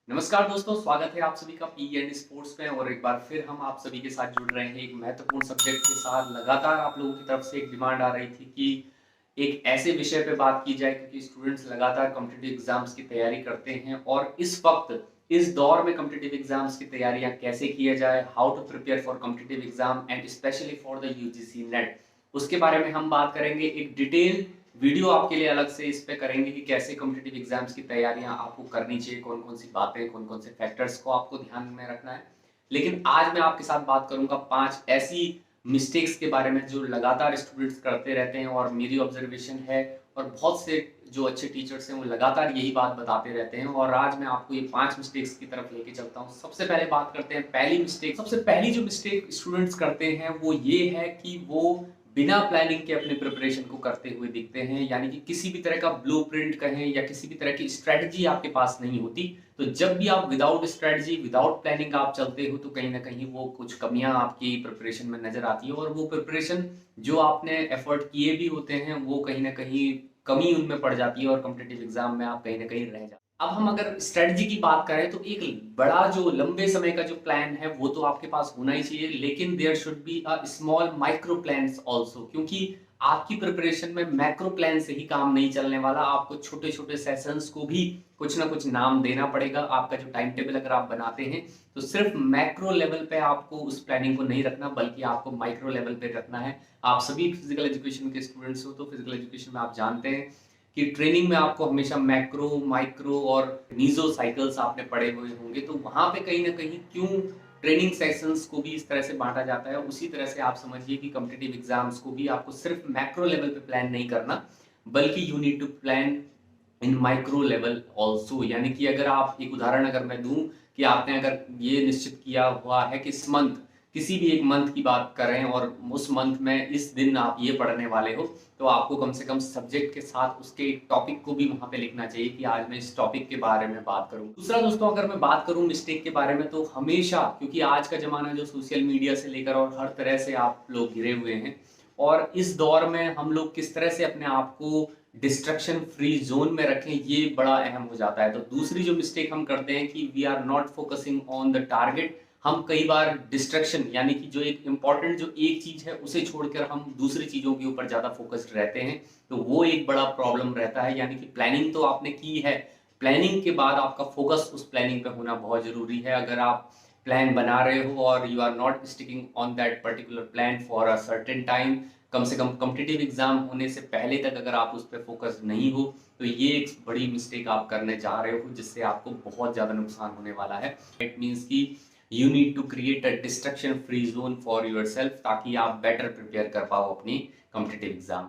नमस्कार दोस्तों, स्वागत है आप सभी का पी एंड स्पोर्ट्स में। और एक बार फिर हम आप सभी के साथ जुड़ रहे हैं एक महत्वपूर्ण सब्जेक्ट के साथ। लगातार आप लोगों की तरफ से एक डिमांड आ रही थी कि एक ऐसे विषय पे बात की जाए, क्योंकि स्टूडेंट्स लगातार कॉम्पिटिटिव एग्जाम्स की तैयारी करते हैं और इस वक्त इस दौर में कॉम्पिटिटिव एग्जाम्स की तैयारियां कैसे किया जाए, how to prepare for competitive exam and specially for the UGC NET, उसके बारे में हम बात करेंगे। एक डिटेल वीडियो आपके लिए अलग से इस पे करेंगे कि कैसे कॉम्पिटिटिव एग्जाम्स की तैयारियां आपको करनी चाहिए, कौन कौन सी बातें, कौन कौन से फैक्टर्स को आपको ध्यान में रखना है। लेकिन आज मैं आपके साथ बात करूंगा 5 ऐसी मिस्टेक्स के बारे में जो लगातार स्टूडेंट्स करते रहते हैं और मेरी ऑब्जर्वेशन है, और बहुत से जो अच्छे टीचर्स हैं वो लगातार यही बात बताते रहते हैं। और आज मैं आपको ये 5 मिस्टेक्स की तरफ लेके चलता हूँ। सबसे पहले बात करते हैं पहली मिस्टेक। सबसे पहली जो मिस्टेक स्टूडेंट्स करते हैं वो ये है कि वो बिना प्लानिंग के अपने प्रिपरेशन को करते हुए दिखते हैं, यानी कि किसी भी तरह का ब्लूप्रिंट कहें या किसी भी तरह की स्ट्रेटजी आपके पास नहीं होती। तो जब भी आप विदाउट स्ट्रेटजी विदाउट प्लानिंग आप चलते हो तो कहीं ना कहीं वो कुछ कमियां आपकी प्रिपरेशन में नजर आती है, और वो प्रिपरेशन जो आपने एफर्ट किए भी होते हैं वो कहीं ना कहीं कमी उनमें पड़ जाती है और कॉम्पिटिटिव एग्जाम में आप कहीं ना कहीं रह जाते हैं। अब हम अगर स्ट्रेटजी की बात करें तो एक बड़ा जो लंबे समय का जो प्लान है वो तो आपके पास होना ही चाहिए, लेकिन there should be a small micro plans also, क्योंकि आपकी प्रिपरेशन में मैक्रो प्लान से ही काम नहीं चलने वाला। आपको छोटे छोटे सेशंस को भी कुछ ना कुछ नाम देना पड़ेगा। आपका जो टाइम टेबल अगर आप बनाते हैं तो सिर्फ मैक्रो लेवल पे आपको उस प्लानिंग को नहीं रखना, बल्कि आपको माइक्रो लेवल पे रखना है। आप सभी फिजिकल एजुकेशन के स्टूडेंट्स हो तो फिजिकल एजुकेशन में आप जानते हैं कि ट्रेनिंग में आपको हमेशा मैक्रो, माइक्रो और मीजो साइकिल्स आपने पढ़े हुए होंगे। तो वहां पे कहीं ना कहीं क्यों ट्रेनिंग सेशंस को भी इस तरह से बांटा जाता है, उसी तरह से आप समझिए कि कॉम्पिटिटिव एग्जाम्स को भी आपको सिर्फ मैक्रो लेवल पे प्लान नहीं करना, बल्कि you need to plan in micro level also. यानी कि अगर आप एक उदाहरण अगर मैं दूं कि आपने अगर ये निश्चित किया हुआ है कि इस मंथ, किसी भी एक मंथ की बात करें और उस मंथ में इस दिन आप ये पढ़ने वाले हो, तो आपको कम से कम सब्जेक्ट के साथ उसके टॉपिक को भी वहां पे लिखना चाहिए कि आज मैं इस टॉपिक के बारे में बात करूं। दूसरा दोस्तों, अगर मैं बात करूं मिस्टेक के बारे में, तो हमेशा, क्योंकि आज का जमाना जो सोशल मीडिया से लेकर और हर तरह से आप लोग घिरे हुए हैं, और इस दौर में हम लोग किस तरह से अपने आप को डिस्ट्रक्शन फ्री जोन में रखें, ये बड़ा अहम हो जाता है। तो दूसरी जो मिस्टेक हम करते हैं कि we are not focusing on the target. हम कई बार डिस्ट्रक्शन, यानी कि जो एक इंपॉर्टेंट जो एक चीज है उसे छोड़कर हम दूसरी चीजों के ऊपर ज्यादा फोकस्ड रहते हैं, तो वो एक बड़ा प्रॉब्लम रहता है। यानी कि प्लानिंग तो आपने की है, प्लानिंग के बाद आपका फोकस उस प्लानिंग पे होना बहुत जरूरी है। अगर आप प्लान बना रहे हो और you are not sticking on that particular plan for a certain time, कम से कम कॉम्पिटिटिव एग्जाम होने से पहले तक अगर आप उस पर फोकस नहीं हो, तो ये एक बड़ी मिस्टेक आप करने जा रहे हो, जिससे आपको बहुत ज्यादा नुकसान होने वाला है। इट मीन्स कि you need to create a distraction free zone for yourself, ताकि आप बेटर प्रिपेयर कर पाओ अपनी कॉम्पिटिटिव एग्जाम।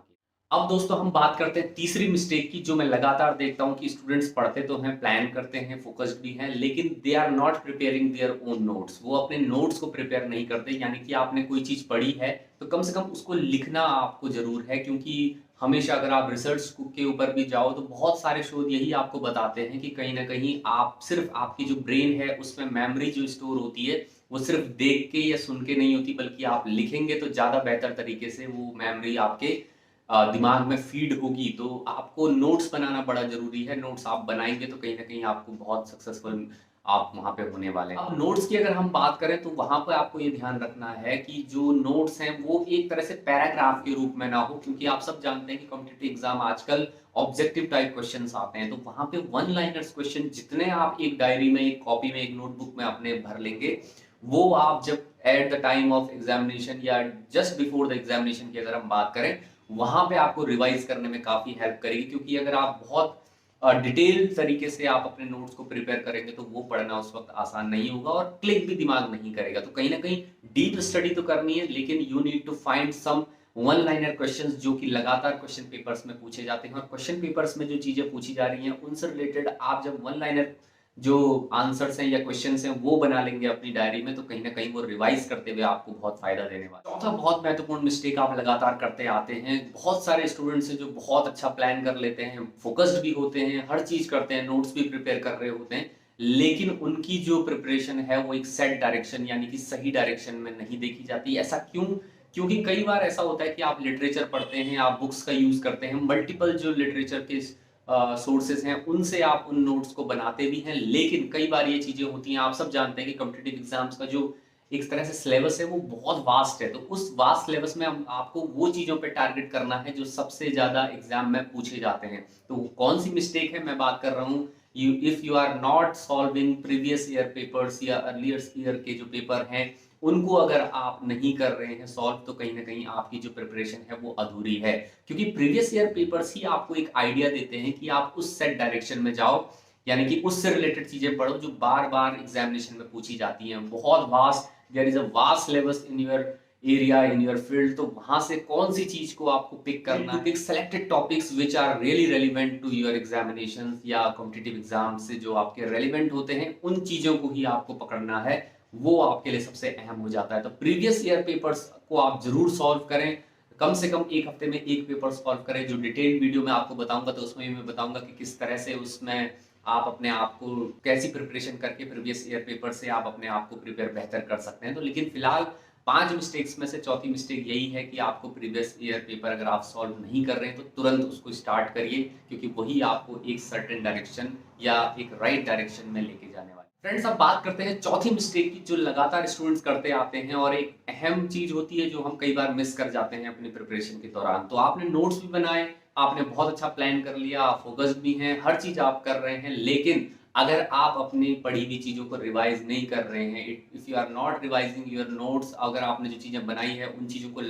अब दोस्तों हम बात करते हैं तीसरी मिस्टेक की, जो मैं लगातार देखता हूं कि स्टूडेंट्स पढ़ते तो हैं, प्लान करते हैं, फोकस्ड भी हैं, लेकिन they are not preparing their own notes. वो अपने नोट्स को प्रिपेयर नहीं करते। यानी कि आपने कोई चीज पढ़ी है तो कम से कम उसको लिखना आपको जरूर है, क्योंकि हमेशा अगर आप रिसर्च के ऊपर भी जाओ तो बहुत सारे शोध यही आपको बताते हैं कि कहीं ना कहीं आप सिर्फ, आपकी जो ब्रेन है उसमें मेमोरी जो स्टोर होती है वो सिर्फ देख के या सुन के नहीं होती, बल्कि आप लिखेंगे तो ज्यादा बेहतर तरीके से वो मेमोरी आपके दिमाग में फीड होगी। तो आपको नोट्स बनाना बड़ा जरूरी है। नोट्स आप बनाएंगे तो कहीं ना कहीं आपको बहुत सक्सेसफुल आप वहां पे होने वाले हैं। अब नोट्स की अगर हम बात करें तो वहां पर आपको ये ध्यान रखना है कि जो नोट्स हैं वो एक तरह से पैराग्राफ के रूप में ना हो, क्योंकि आप सब जानते हैं कि कॉम्पिटिटिव एग्जाम आजकल ऑब्जेक्टिव टाइप क्वेश्चंस आते हैं। तो वहां पे वन लाइनर्स क्वेश्चन जितने आप एक डायरी में, एक कॉपी में, एक नोटबुक में अपने भर लेंगे, वो आप जब at the time of examination या जस्ट बिफोर द एग्जामिनेशन की अगर हम बात करें, वहां पे आपको रिवाइज करने में काफी हेल्प करेगी। क्योंकि अगर आप बहुत डिटेल तरीके से आप अपने नोट्स को प्रिपेयर करेंगे तो वो पढ़ना उस वक्त आसान नहीं होगा और क्लिक भी दिमाग नहीं करेगा। तो कहीं ना कहीं डीप स्टडी तो करनी है, लेकिन you need to find some one liner questions जो कि लगातार क्वेश्चन पेपर्स में पूछे जाते हैं, और क्वेश्चन पेपर्स में जो चीजें पूछी जा रही हैं उनसे रिलेटेड आप जब वन लाइनर जो आंसर्स हैं या क्वेश्चंस हैं वो बना लेंगे अपनी डायरी में, तो कहीं ना कहीं वो रिवाइज करते हुए आपको बहुत फायदा देने वाला है। चौथा बहुत महत्वपूर्ण मिस्टेक आप लगातार करते आते हैं। बहुत सारे स्टूडेंट्स हैं जो बहुत अच्छा प्लान कर लेते हैं, फोकस्ड भी होते हैं, हर चीज करते हैं, नोट्स भी प्रिपेयर कर रहे होते हैं, लेकिन उनकी जो प्रिपरेशन है वो एक सेट डायरेक्शन, यानी कि सही डायरेक्शन में नहीं देखी जाती। ऐसा क्यों? क्योंकि कई बार ऐसा होता है कि आप लिटरेचर पढ़ते हैं, आप बुक्स का यूज करते हैं, मल्टीपल जो लिटरेचर के सोर्सेज हैं उनसे आप उन नोट्स को बनाते भी हैं, लेकिन कई बार ये चीज़ें होती हैं, आप सब जानते हैं कि कॉम्पिटिटिव एग्जाम्स का जो एक तरह से सिलेबस है वो बहुत वास्ट है, तो उस वास्ट सिलेबस में हम आपको वो चीज़ों पे टारगेट करना है जो सबसे ज़्यादा एग्जाम में पूछे जाते हैं। तो कौन सी मिस्टेक है मैं बात कर रहा हूँ, if you are not solving previous year papers या अर्लियर ईयर के जो पेपर हैं उनको अगर आप नहीं कर रहे हैं सॉल्व, तो कहीं ना कहीं आपकी जो प्रिपरेशन है वो अधूरी है, क्योंकि प्रीवियस ईयर पेपर्स ही आपको एक आइडिया देते हैं कि आप उस सेट डायरेक्शन में जाओ, यानी कि उससे रिलेटेड चीजें पढ़ो जो बार बार एग्जामिनेशन में पूछी जाती हैं। बहुत vast, there is a vast syllabus in your area, in your field, तो वहां से कौन सी चीज को आपको पिक करना है, pick selected topics which are really relevant to your examination या कॉम्पिटिटिव एग्जाम से जो आपके रेलिवेंट होते हैं, उन चीजों को ही आपको पकड़ना है, वो आपके लिए सबसे अहम हो जाता है। तो प्रीवियस ईयर पेपर्स को आप जरूर सॉल्व करें, कम से कम एक हफ्ते में एक पेपर सॉल्व करें। जो डिटेल्ड वीडियो में आपको बताऊंगा तो उसमें मैं बताऊंगा कि किस तरह से उसमें आप अपने आप को कैसी प्रिपरेशन करके प्रीवियस ईयर पेपर से आप अपने आप को प्रिपेयर बेहतर कर सकते हैं। तो लेकिन फिलहाल 5 मिस्टेक्स में से चौथी मिस्टेक यही है कि आपको प्रीवियस ईयर पेपर अगर आप सॉल्व नहीं कर रहे हैं तो तुरंत उसको स्टार्ट करिए, क्योंकि वही आपको एक सर्टेन डायरेक्शन या एक राइट डायरेक्शन में लेके जाने वाला है। फ्रेंड्स, अब बात करते हैं चौथी मिस्टेक की जो लगातार स्टूडेंट्स करते आते हैं और एक अहम चीज होती है जो हम कई बार मिस कर जाते हैं अपनी प्रिपरेशन के दौरान। तो आपने नोट्स भी बनाए, आपने बहुत अच्छा प्लान कर लिया, आप फोकस्ड भी हैं, हर चीज आप कर रहे हैं, लेकिन अगर आप अपनी पढ़ी हुई चीजों को रिवाइज नहीं कर रहे हैं, if you are not revising your notes, अगर आपने जो चीजें बनाई है उन चीजों को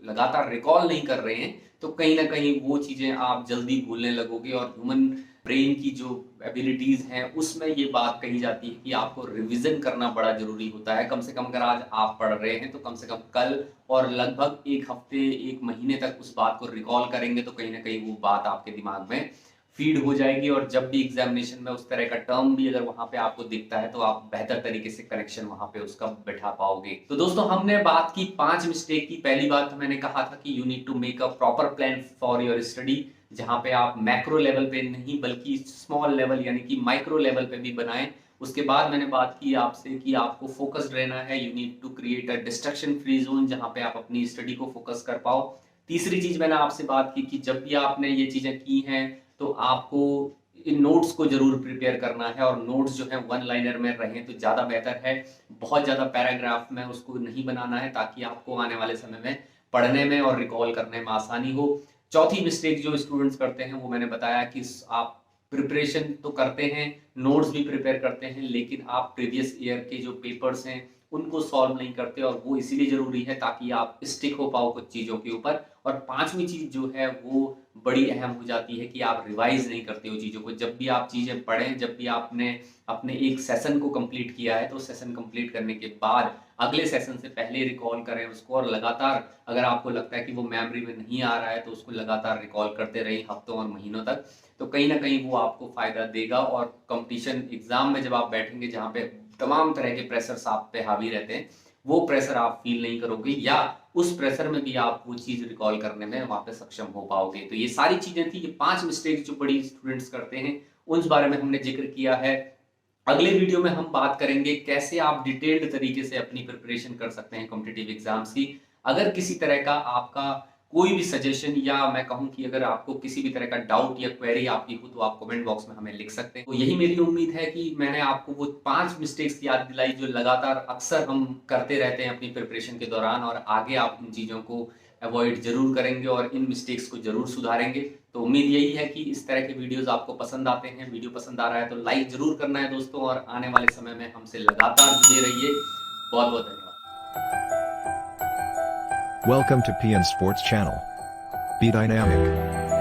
लगातार रिकॉल नहीं कर रहे हैं, तो कहीं ना कहीं वो चीजें आप जल्दी भूलने लगोगे। और ह्यूमन ब्रेन की जो एबिलिटीज हैं उसमें ये बात कही जाती है कि आपको रिवीजन करना बड़ा जरूरी होता है। कम से कम अगर आज आप पढ़ रहे हैं तो कम से कम कल और लगभग एक हफ्ते एक महीने तक उस बात को रिकॉल करेंगे, तो कहीं ना कहीं वो बात आपके दिमाग में फीड हो जाएगी, और जब भी एग्जामिनेशन में उस तरह का टर्म भी अगर वहां पे आपको दिखता है तो आप बेहतर तरीके से कनेक्शन वहां पे उसका बैठा पाओगे। तो दोस्तों, हमने बात की 5 मिस्टेक की। पहली बात तो मैंने कहा था कि you need to make a proper plan for your study, जहां पे आप मैक्रो लेवल पे नहीं बल्कि स्मॉल लेवल यानी कि माइक्रो लेवल पे भी बनाएं। उसके बाद मैंने बात की आपसे कि आपको फोकस्ड रहना है, you need to create a distraction free zone जहां पे आप अपनी स्टडी को फोकस कर पाओ। तीसरी चीज मैंने आपसे बात की कि जब भी आपने ये चीजें की हैं तो आपको इन नोट्स को जरूर प्रिपेयर करना है, और नोट्स जो है वन लाइनर में रहें तो ज्यादा बेहतर है, बहुत ज्यादा पैराग्राफ में उसको नहीं बनाना है, ताकि आपको आने वाले समय में पढ़ने में और रिकॉल करने में आसानी हो। चौथी मिस्टेक जो स्टूडेंट्स करते हैं वो मैंने बताया कि आप प्रिपरेशन तो करते हैं, नोट्स भी प्रिपेयर करते हैं, लेकिन आप प्रीवियस ईयर के जो पेपर्स हैं उनको सॉल्व नहीं करते, और वो इसीलिए जरूरी है ताकि आप स्टिक हो पाओ कुछ चीजों के ऊपर। और पांचवी चीज जो है वो बड़ी अहम हो जाती है कि आप रिवाइज नहीं करते हो चीजों को। जब भी आप चीजें पढ़ें, जब भी आपने अपने एक सेशन को कंप्लीट किया है तो सेशन कंप्लीट करने के बाद अगले सेशन से पहले रिकॉल करें उसको, और लगातार अगर आपको लगता है कि वो मेमोरी में नहीं आ रहा है तो उसको लगातार रिकॉल करते रहें हफ्तों और महीनों तक, तो कहीं ना कहीं वो आपको फायदा देगा। और कंपटीशन एग्जाम में जब आप बैठेंगे जहाँ पे तमाम तरह के प्रेशर्स आप पे हावी रहते हैं, वो प्रेशर आप फील नहीं करोगे, या उस प्रेशर में भी आप वो चीज रिकॉल करने में वहां पे सक्षम हो पाओगे। तो ये सारी चीजें थी, ये 5 मिस्टेक जो बड़ी स्टूडेंट्स करते हैं उस बारे में हमने जिक्र किया है। अगले वीडियो में हम बात करेंगे कैसे आप डिटेल्ड तरीके से अपनी प्रिपरेशन कर सकते हैं कॉम्पिटिटिव एग्जाम्स की। अगर किसी तरह का आपका कोई भी सजेशन, या मैं कहूं कि अगर आपको किसी भी तरह का डाउट या क्वेरी आपकी हो तो आप कमेंट बॉक्स में हमें लिख सकते हैं। तो यही मेरी उम्मीद है कि मैंने आपको वो 5 मिस्टेक्स याद दिलाई जो लगातार अक्सर हम करते रहते हैं अपनी प्रिपरेशन के दौरान, और आगे आप इन चीजों को अवॉइड जरूर करेंगे और इन मिस्टेक्स को जरूर सुधारेंगे। तो उम्मीद यही है कि इस तरह के वीडियोस आपको पसंद आते हैं। वीडियो पसंद आ रहा है तो लाइक जरूर करना है दोस्तों, और आने वाले समय में हमसे लगातार जुड़े रहिए। बहुत बहुत धन्यवाद। Welcome to PN Sports Channel. Be dynamic.